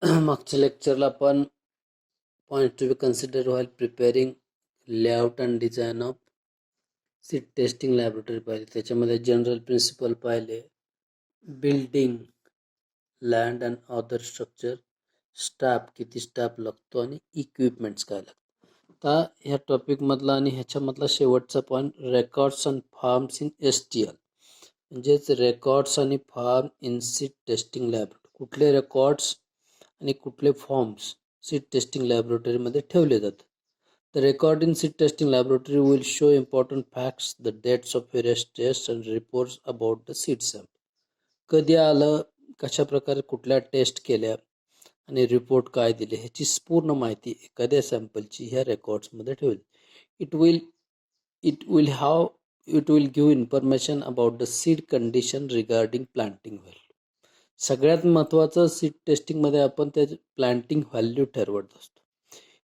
मागच्या लेक्चरला आपण point to be consider while preparing layout and design of seed testing laboratory पाहिले. त्याच्यामध्ये general principal पाहिले, building, land and other structure, staff किती staff लागतो आणि इक्विपमेंट्स काय लागतात. आता ह्या टॉपिकमधला आणि ह्याच्यामधला शेवटचा point records and farms in STL, म्हणजेच रेकॉर्ड्स आणि form in seed testing laboratory. कुठले रेकॉर्ड्स आणि कुठले फॉर्म्स सीड टेस्टिंग लॅबोरेटरीमध्ये ठेवले जातात. The record in seed testing laboratory will show important facts, the dates of various tests and reports about the seed sample. कधी आलं, कशा प्रकारे कुठल्या टेस्ट केल्या आणि रिपोर्ट काय दिले ह्याची पूर्ण माहिती एखाद्या सॅम्पलची ह्या रेकॉर्ड्समध्ये ठेवली. It will give information about the seed condition regarding planting value. सगळ्यात महत्त्वाचं सीड टेस्टिंगमध्ये आपण त्या प्लांटिंग व्हॅल्यू ठरवत असतो.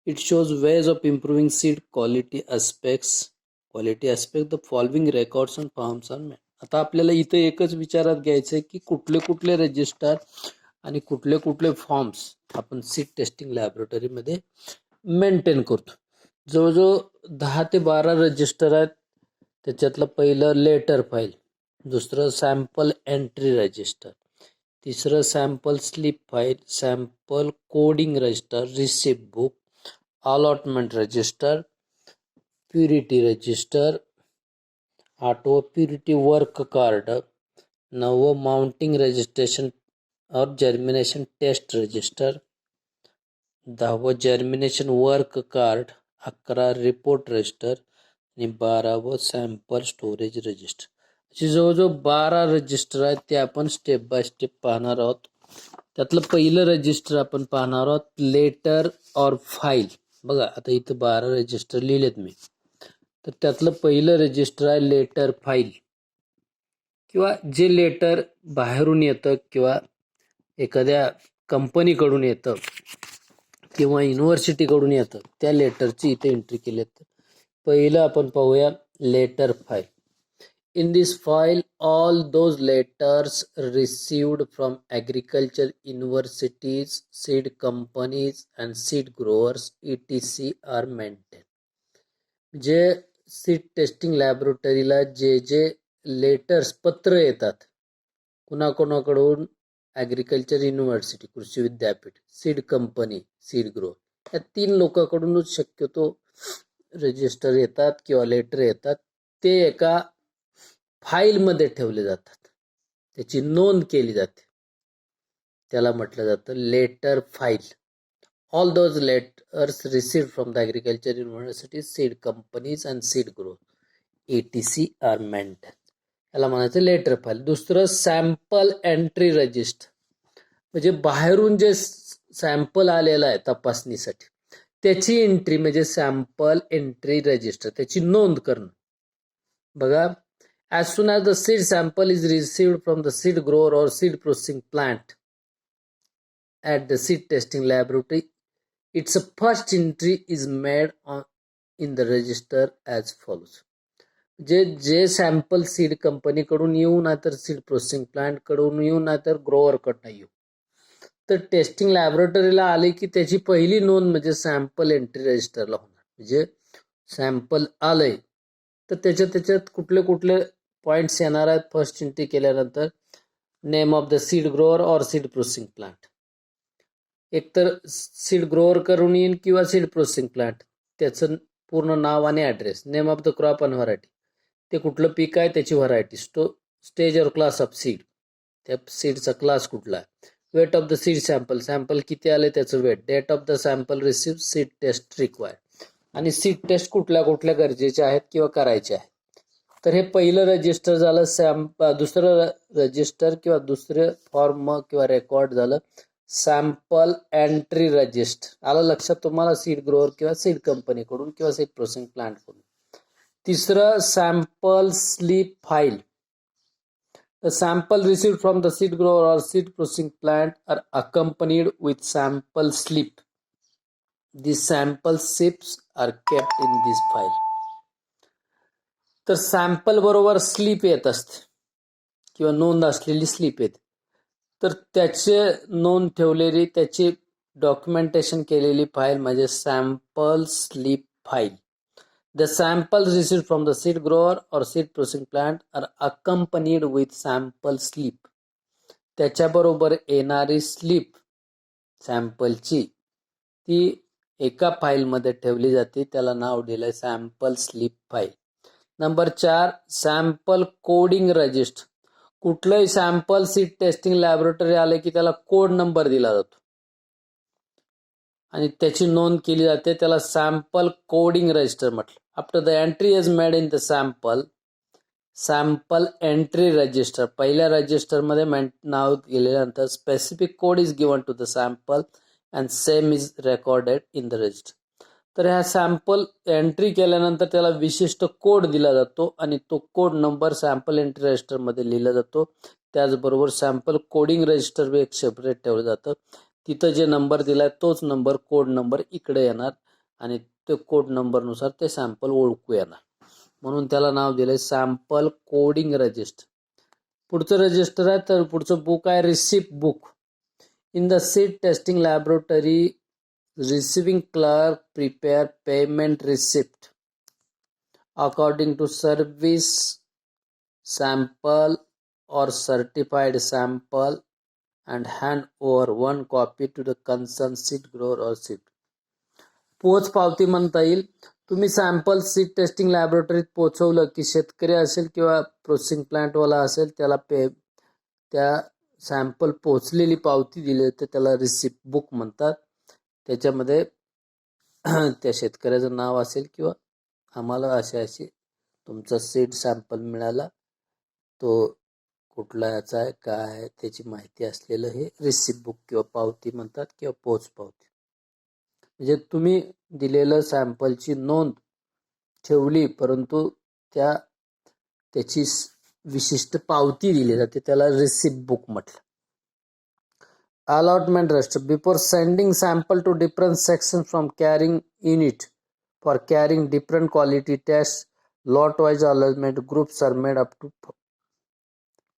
It shows ways of improving seed quality aspects. The following records and forms are made. आता आपल्याला इथं एकच विचारात घ्यायचं आहे की कुठले कुठले रजिस्टर आणि कुठले कुठले फॉर्म्स आपण सीड टेस्टिंग लॅबोरेटरीमध्ये मेंटेन करतो. जवळजवळ 10 ते 12 रजिस्टर आहेत. त्याच्यातलं पहिलं लेटर फाईल, दुसरं सॅम्पल एंट्री रजिस्टर, तिसरं sample slip file, sample coding register, receipt book, allotment register, purity register, 8व प्युरिटी वर्क कार्ड, 9व माउंटिंग रजिस्ट्रेशन और जर्मिनेशन टेस्ट रजिस्टर, 10व germination work card, 11 report register आणि 12व सॅम्पल स्टोरेज रजिस्टर. अशी जवळजवळ 12 register आहेत. ते आपण स्टेप बाय स्टेप पाहणार आहोत. त्यातलं पहिलं रजिस्टर आपण पाहणार आहोत, लेटर और फाईल. बघा आता इथं 12 रजिस्टर लिहिलेत मी, तर त्यातलं पहिलं रजिस्टर आहे लेटर फाईल, किंवा जे लेटर बाहेरून येतं किंवा एखाद्या कंपनीकडून येतं किंवा युनिव्हर्सिटीकडून येतं त्या लेटरची इथे एंट्री केली. पहिलं आपण पाहूया letter file. In this file, all those letters received from agriculture universities, seed companies and seed growers etc. are maintained. जे सीड टेस्टिंग लॅबोरेटरीला जे लेटर्स पत्र येतात कुणाकुणाकडून, ॲग्रिकल्चर युनिव्हर्सिटी कृषी विद्यापीठ, सीड कंपनी, सीड ग्रोअर, या 3 लोकांकडूनच शक्यतो रजिस्टर येतात किंवा लेटर येतात. ते एका फाईलमध्ये ठेवले जातात, त्याची नोंद केली जाते, त्याला म्हटलं जातं letter file. All those letters received from the agriculture university, seed companies and seed grower etc. Are maintain. याला म्हणायचं लेटर फाईल. दुसरं सॅम्पल एंट्री रजिस्टर, म्हणजे बाहेरून जे सॅम्पल आलेलं आहे तपासणीसाठी त्याची एंट्री म्हणजे सॅम्पल एंट्री रजिस्टर, त्याची नोंद करणं. बघा, as soon as the seed sample is received from the seed grower or seed processing plant at the seed testing laboratory, its first entry is made in the register as follows. जे sample seed कंपनीकडून येऊ ना तर seed processing plant कडून येऊ ना तर grower कडनं येऊ, तर टेस्टिंग लॅबोरेटरीला आले की त्याची पहिली नोंद म्हणजे सॅम्पल एंट्री रजिस्टरला होणार. म्हणजे सॅम्पल आलंय तर त्याच्यात कुठले कुठले पॉइंट्स येणार आहेत. फर्स्ट एंट्री केल्यानंतर name of the seed grower और सीड प्रोसेसिंग प्लांट, एकतर सीड ग्रोअर करून येईल किंवा सीड प्रोसेसिंग प्लांट, त्याचं पूर्ण नाव आणि address, name of the crop आणि व्हरायटी, ते कुठलं पीक आहे त्याची व्हरायटी, स्टेज और क्लास ऑफ सीड, त्या सीडचा क्लास कुठला आहे, weight of the seed sample किती आले त्याचं weight, date of the sample receive, seed test required, आणि सीड टेस्ट कुठल्या कुठल्या गरजेच्या आहेत किंवा करायच्या आहेत. तर हे पहिलं रजिस्टर झालं. दुसरं रजिस्टर किंवा दुसरं फॉर्म किंवा रेकॉर्ड झालं सॅम्पल एंट्री रजिस्टर. आलं लक्षात तुम्हाला, सीड ग्रोअर किंवा सीड कंपनीकडून किंवा सीड प्रोसेसिंग प्लांटकडून. तिसरं sample slip file. The sample received from the seed grower or seed processing plant are accompanied with sample slip. These sample slips are kept in this file. तर sample बरोबर slip येत असते किंवा नोंद असलेली slip येते, तर त्याचे नोंद ठेवलेली त्याची डॉक्युमेंटेशन केलेली फाईल म्हणजे sample slip file. The samples received from the seed grower or seed processing plant are accompanied with sample slip. त्याच्याबरोबर येणारी स्लिप सॅम्पलची ती एका फाईलमध्ये ठेवली जाते, त्याला नाव दिलंय sample slip file. Number 4 sample coding register. कुठलंही सॅम्पल सीड टेस्टिंग लॅबोरेटरी आले की त्याला कोड नंबर दिला जातो आणि त्याची नोंद केली जाते, त्याला सॅम्पल कोडिंग रजिस्टर म्हटलं. After the entry is made in the sample entry register, पहिल्या रजिस्टरमध्ये नाव गेल्यानंतर specific code is given to the sample and same is recorded in the register. तर ह्या सॅम्पल एंट्री केल्यानंतर त्याला विशिष्ट कोड दिला जातो आणि तो कोड नंबर सॅम्पल एंट्री रजिस्टरमध्ये लिहिला जातो. त्याचबरोबर सॅम्पल कोडिंग रजिस्टर एक सेपरेट ठेवलं जातं. तिथं जे नंबर दिलाय तोच नंबर कोड नंबर इकडे येणार आणि ते कोड नंबरनुसार ते सॅम्पल ओळखू येणार, म्हणून त्याला नाव दिलंय सॅम्पल कोडिंग रजिस्टर. पुढचं रजिस्टर आहे तर पुढचं बुक आहे receipt book. In the seed testing laboratory receiving clerk prepare payment receipt according to service sample or certified sample and hand over one copy to the concerned seed grower or seed. पोच पावती म्हणता येईल. तुम्ही sample seed testing लॅबोरेटरीत पोचवलं की शेतकरी असेल किंवा प्रोसेसिंग प्लांटवाला असेल त्याला त्या सॅम्पल पोचलेली पावती दिली तर त्याला रिसिप्ट बुक म्हणतात. त्याच्यामध्ये त्या शेतकऱ्याचं नाव असेल किंवा आम्हाला अशी तुमचा सीड सॅम्पल मिळाला, तो कुठला याचा आहे काय आहे त्याची माहिती असलेलं हे रिसिप्ट बुक किंवा पावती म्हणतात किंवा पोच पावती. म्हणजे तुम्ही दिलेलं सॅम्पलची नोंद ठेवली परंतु त्याची विशिष्ट पावती दिली जाते, त्याला रिसिप्ट बुक म्हटलं. Allotment register. Before sending sample to different section from carrying unit for carrying different quality test, lot wise allotment groups are made up to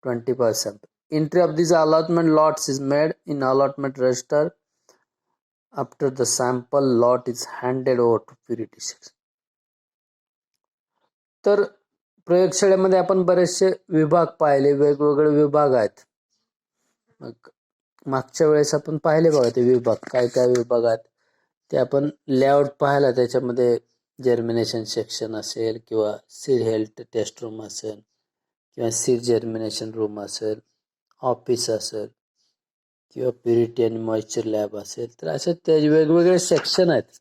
20%. Entry of these allotment lots is made in allotment register after the sample lot is handed over to purity section. तर प्रयोगशाळेमध्ये आपण बरेचसे विभाग पाहिले, वेगवेगळे विभाग आहेत. मग मागच्या वेळेस आपण पाहिले बघा ते विभाग काय काय विभाग आहेत ते आपण लेआउट पाहिला. त्याच्यामध्ये जर्मिनेशन सेक्शन असेल किंवा सीड हेल्थ टेस्ट रूम असेल किंवा सीड जर्मिनेशन रूम असेल, ऑफिस असेल किंवा प्युरिटी आणि मॉइश्चर लॅब असेल, तर असे ते वेगवेगळे सेक्शन आहेत,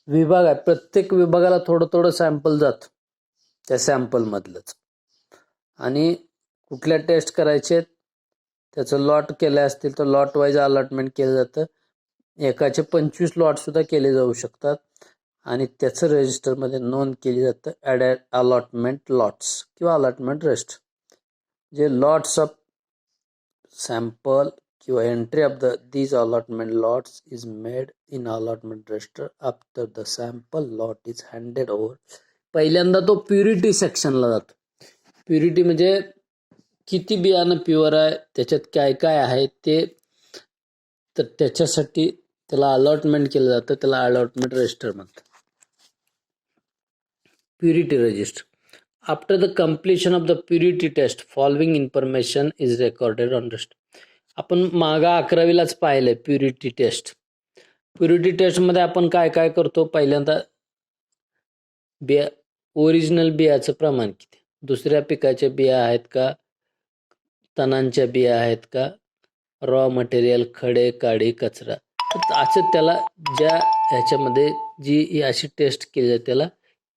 विभाग आहेत. प्रत्येक विभागाला थोडं थोडं सॅम्पल जातं त्या सॅम्पलमधलंच आणि कुठल्या टेस्ट करायचे त्याचं लॉट केले असतील तर लॉट वाईज अलॉटमेंट केलं जातं. एकाचे 25 लॉटसुद्धा केले जाऊ शकतात आणि त्याचं रजिस्टरमध्ये नोंद केली जातं ॲडेड अलॉटमेंट लॉट्स किंवा अलॉटमेंट रजिस्टर. जे लॉट्स ऑफ सॅम्पल किंवा entry of these allotment lots is made in allotment register after the sample lot is handed over. पहिल्यांदा तो प्युरिटी सेक्शनला जातो. प्युरिटी म्हणजे किती बियाणं प्युअर आहे, त्याच्यात काय काय आहे ते, तर त्याच्यासाठी त्याला अलॉटमेंट केलं जातं, त्याला अलॉटमेंट रजिस्टर म्हणतात. Purity register. After the completion of the purity test following information is recorded on register. आपण मागा 11वीलाच पाहिलंय प्युरिटी टेस्ट. प्युरिटी टेस्टमध्ये आपण काय काय करतो, पहिल्यांदा बिया ओरिजिनल बियाचं प्रमाण किती, दुसऱ्या पिकाच्या बिया आहेत का, तणांच्या बिया आहेत का, रॉ मटेरियल खडे काडी कचरा, असं त्याला ज्या ह्याच्यामध्ये जी अशी टेस्ट केली जाते त्याला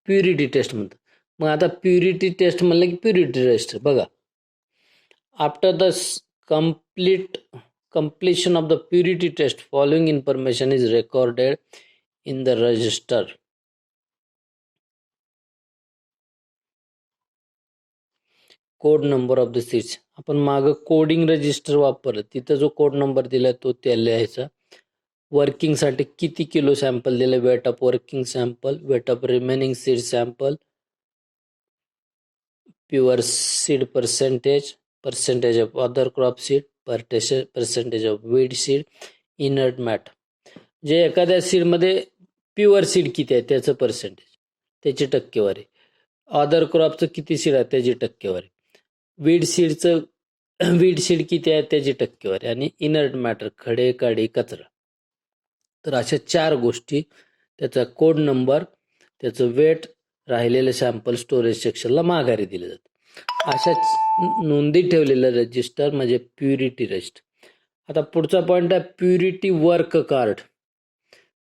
प्युरिटी टेस्ट म्हणतात. मग आता प्युरिटी टेस्ट म्हणलं की प्युरिटी रजिस्टर बघा. After the completion of the purity test following information is recorded in the register. Code number of the seeds. आपण मागं कोडिंग रजिस्टर वापरलं, तिथं जो कोड नंबर दिला तो त्या लिहायचा. वर्किंगसाठी किती किलो सॅम्पल दिलं, weight of working sample, weight of remaining seed sample, pure seed percentage of other crop seed, percentage of weed seed, inert matter. जे एखाद्या सीडमध्ये प्युअर सीड किती आहे त्याचं पर्सेंटेज, त्याची टक्केवारी. अदर क्रॉपचं किती सीड आहे त्याची टक्केवारी. वीड सीड किती आहे त्याची टक्केवारी. आणि इनर्ट मॅटर, खडे काडी कचरा. तर अशा 4 गोष्टी, त्याचा कोड नंबर, त्याचं वेट, राहिलेलं सॅम्पल स्टोरेज सेक्शनला माघारी दिले जातं. अशा नोंदी ठेवलेलं रजिस्टर म्हणजे प्युरिटी रजिस्टर. आता पुढचा पॉईंट आहे purity work card.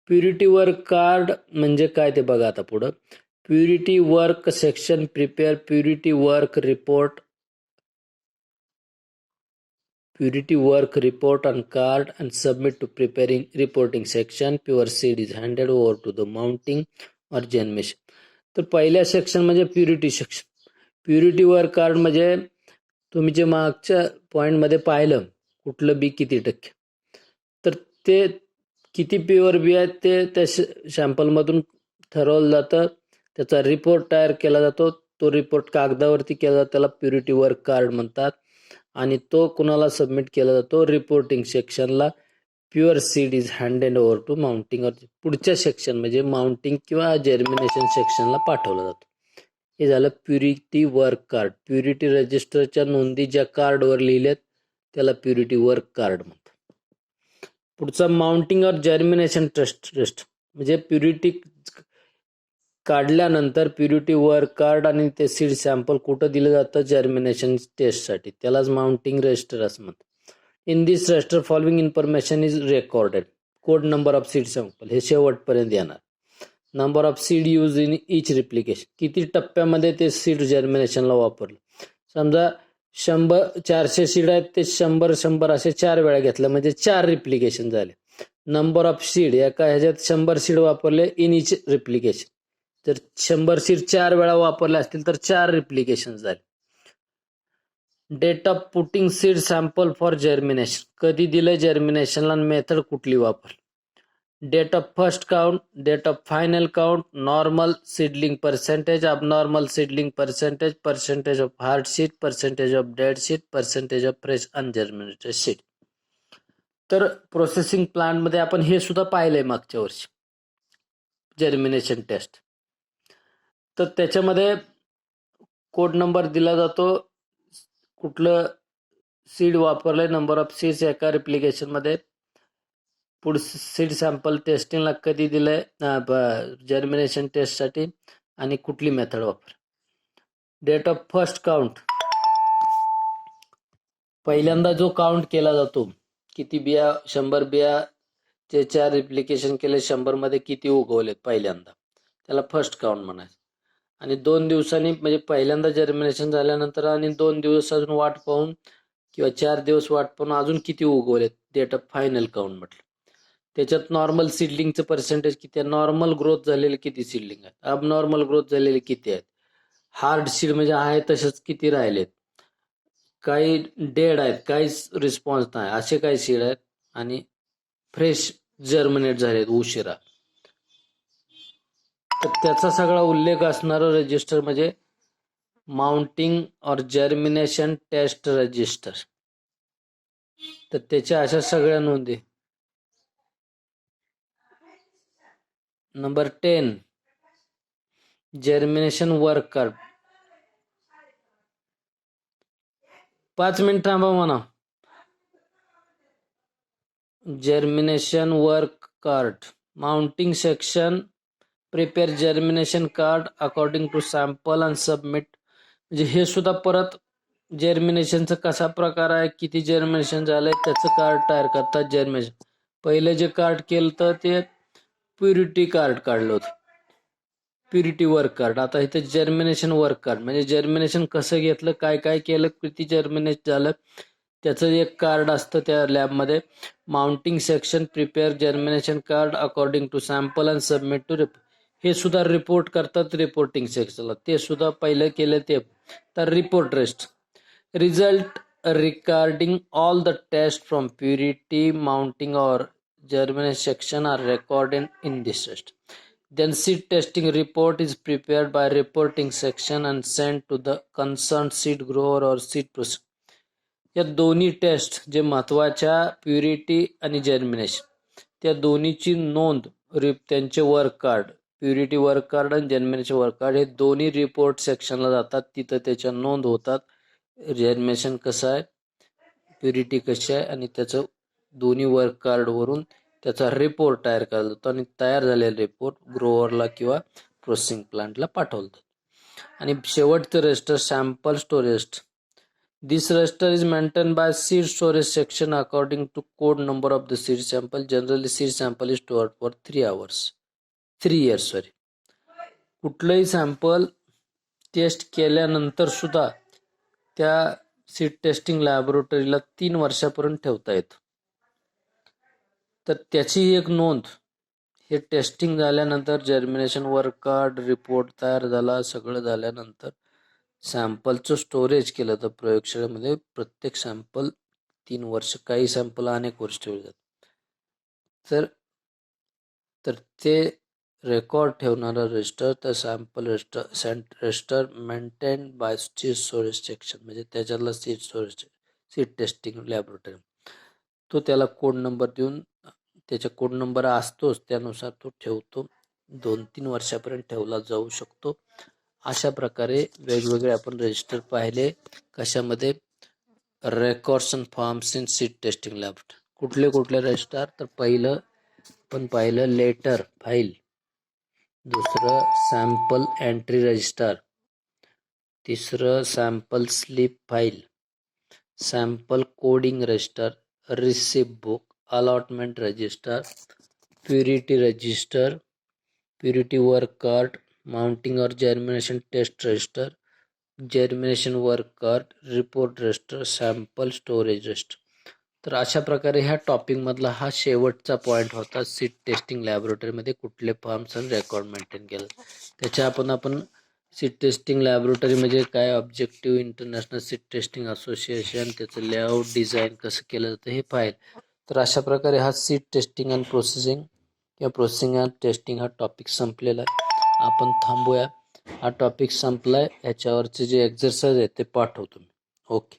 Purity work card म्हणजे काय ते बघा आता पुढं. Purity work section prepare purity work report on card and submit to preparing reporting section. Pure seed is handed over to the mounting or germination. तर पहिल्या section म्हणजे purity section. Purity work card म्हणजे तुम्ही जे मागच्या पॉईंटमध्ये पाहिलं कुठलं बी किती टक्के, तर ते किती प्युअर बी आहेत ते त्या सॅम्पलमधून ठरवलं जातं. त्याचा रिपोर्ट तयार केला जातो. तो रिपोर्ट कागदावरती केला जातो, त्याला प्युरिटी वर्क कार्ड म्हणतात. आणि तो कुणाला सबमिट केला जातो, रिपोर्टिंग सेक्शनला. Pure seed is handed over to mounting, पुढच्या सेक्शन म्हणजे माउंटिंग किंवा जर्मिनेशन सेक्शनला पाठवला जातो. हे झालं प्युरिटी वर्क कार्ड. प्युरिटी रजिस्टरच्या नोंदी ज्या कार्डवर लिहिल्यात त्याला प्युरिटी वर्क कार्ड म्हणतात. पुढचा माउंटिंग और जर्मिनेशन टेस्ट म्हणजे प्युरिटी काढल्यानंतर प्युरिटी वर्क कार्ड आणि ते सीड सॅम्पल कुठं दिलं जातं, जर्मिनेशन टेस्टसाठी. त्यालाच माउंटिंग रजिस्टर असं म्हणतात. In this register following information is recorded. Code number of seed sample हे शेवटपर्यंत येणार. Number of seed use in each replication, किती टप्प्यामध्ये ते सीड जर्मिनेशनला वापरलं. समजा 400 सीड आहेत, ते 100 असे 4 वेळा घेतलं म्हणजे 4 रिप्लिकेशन झाले. नंबर ऑफ सीड, एका ह्याच्यात 100 सीड वापरले इन इच रिप्लिकेशन. जर 100 सीड 4 वेळा वापरले असतील तर 4 रिप्लिकेशन झाले. Date of putting seed sample for germination, कधी दिलं जर्मिनेशनला, मेथड कुठली वापर. Date of first count, date of final count, normal seedling percentage, abnormal seedling percentage, percentage of hard seed, percentage of dead seed, percentage of fresh ungerminated seed. तर processing प्लांटमध्ये आपण हे सुद्धा पाहिलंय मागच्या वर्षी, जर्मिनेशन टेस्ट. तर त्याच्यामध्ये कोड नंबर दिला जातो, कुठलं सीड वापरलंय, नंबर ऑफ सीड्स एका रिप्लिकेशनमध्ये, पुढे सीड सॅम्पल टेस्टिंगला कधी दिलंय जर्मिनेशन टेस्टसाठी, आणि कुठली मेथड वापर. डेट ऑफ फर्स्ट काउंट, पहिल्यांदा जो काउंट केला जातो, किती बिया, 100 बिया चे 4 रिप्लिकेशन केले, 100 मध्ये किती उगवलेत पहिल्यांदा, त्याला फर्स्ट काउंट म्हणायचं. आणि 2 दिवसांनी म्हणजे पहिल्यांदा जर्मिनेशन झाल्यानंतर आणि 2 दिवस अजून वाट पाहून किंवा 4 दिवस वाट पाहून अजून किती उगवलेत, डेट ऑफ फायनल काउंट म्हटलं. त्याच्यात नॉर्मल सीडलिंगचं पर्सेंटेज किती आहे, नॉर्मल ग्रोथ झालेले किती सीडलिंग आहेत, अबनॉर्मल ग्रोथ झालेले किती आहेत, हार्ड सीड म्हणजे आहे तसेच किती राहिलेत, काही डेड आहेत, काहीच रिस्पॉन्स नाही असे काही सीड आहेत, आणि फ्रेश जर्मिनेट झालेत उशिरा. तर त्याचा सगळा उल्लेख असणारं रजिस्टर म्हणजे माउंटिंग और जर्मिनेशन टेस्ट रजिस्टर. तर त्याच्या अशा सगळ्या नोंदी. Number 10 germination work card. 5 minute थांबा म्हणा. Germination work card, mounting section prepare germination card according to sample and submit. म्हणजे हे सुद्धा परत जर्मिनेशनचा कसा प्रकार आहे, किती जर्मिनेशन झालंय त्याचं कार्ड तयार करतात. जर्मिनेशन पहिलं जे कार्ड केलं तर ते प्युरिटी कार्ड काढलं होतं, प्युरिटी वर्क कार्ड. आता इथे जर्मिनेशन वर्क कार्ड म्हणजे जर्मिनेशन कसं घेतलं, काय काय केलं, किती जर्मिनेट झालं त्याचं एक कार्ड असतं त्या लॅबमध्ये. Mounting section prepare germination card according to sample and submit to report. हे सुद्धा रिपोर्ट करतात रिपोर्टिंग सेक्शनला, ते सुद्धा पहिलं केलं ते. तर report rest result regarding all the test from purity mounting और germination section are recorded in this test. Then seed testing report is prepared by reporting section and sent to the concerned seed grower or seed processor. या दोन्ही taste जे महत्वाच्या purity आणि germination त्या दोन्हीची नोंद त्यांचे work card, purity work card आणि जर्मिनेशन वर्क कार्ड हे दोन्ही रिपोर्ट सेक्शनला जातात. तिथं त्याच्या नोंद होतात. जर्मिनेशन कसं आहे, प्युरिटी कशी आहे आणि त्याचं दोन्ही वर्क कार्डवरून त्याचा रिपोर्ट तयार केला जातो आणि तयार झालेला रिपोर्ट ग्रोअरला किंवा प्रोसेसिंग प्लांटला पाठवला जातो. आणि शेवटचं register sample storage. This register is maintained by seed storage section according to code number of the seed sample. Generally, seed sample is stored for 3 years. कुठलंही सॅम्पल टेस्ट केल्यानंतर सुद्धा त्या सीड टेस्टिंग लॅबोरेटरीला 3 वर्षापर्यंत ठेवता येतं. तर त्याची एक नोंद हे टेस्टिंग झाल्यानंतर जर्मिनेशन वर्क कार्ड रिपोर्ट तयार झाला, सगळं झाल्यानंतर सॅम्पलचं स्टोरेज केलं तर प्रयोगशाळेमध्ये प्रत्येक सॅम्पल 3 वर्ष, काही सॅम्पल अनेक वर्ष ठेवले जातात. तर ते रेकॉर्ड ठेवणारा रजिस्टर, तर sample register maintain by seed storage section, म्हणजे त्याच्यातला सीड टेस्टिंग लॅबोरेटरी, तो त्याला कोड नंबर देऊन, त्याचा कोड नंबर असतोच त्यानुसार तो ठेवतो. 2-3 वर्षापर्यंत ठेवला जाऊ शकतो. अशा प्रकारे वेगवेगळे आपण रजिस्टर पाहिले. कशामध्ये? Records and forms in seed testing laboratory. कुठले रजिस्टर? तर पहिलं आपण पाहिलं लेटर फाईल, दुसरं सॅम्पल एंट्री रजिस्टर, तिसरं sample slip file, sample coding register, receipt book, allotment register, purity register, purity work card, mounting और germination test register, germination work card, report register, sample storage register. तर अशा प्रकारे ह्या टॉपिकमधला हा शेवटचा point होता. Seed testing लॅबोरेटरीमध्ये कुठले फॉर्म्स आणि रेकॉर्ड मेंटेन केलं. त्याच्या आपण सीड टेस्टिंग लॅबोरेटरी म्हणजे काय, objective international seed testing association, त्याचं लेआउट डिझाईन कसं केलं जातं हे पाहिलं. तर अशा प्रकारे हा सीड टेस्टिंग अँड प्रोसेसिंग किंवा प्रोसेसिंग अँड टेस्टिंग हा टॉपिक संपलेला आहे. आपण थांबूया. हा टॉपिक संपलाय. याच्यावरचे जे एक्झरसाइज आहे ते पाठवतो मी. ओके.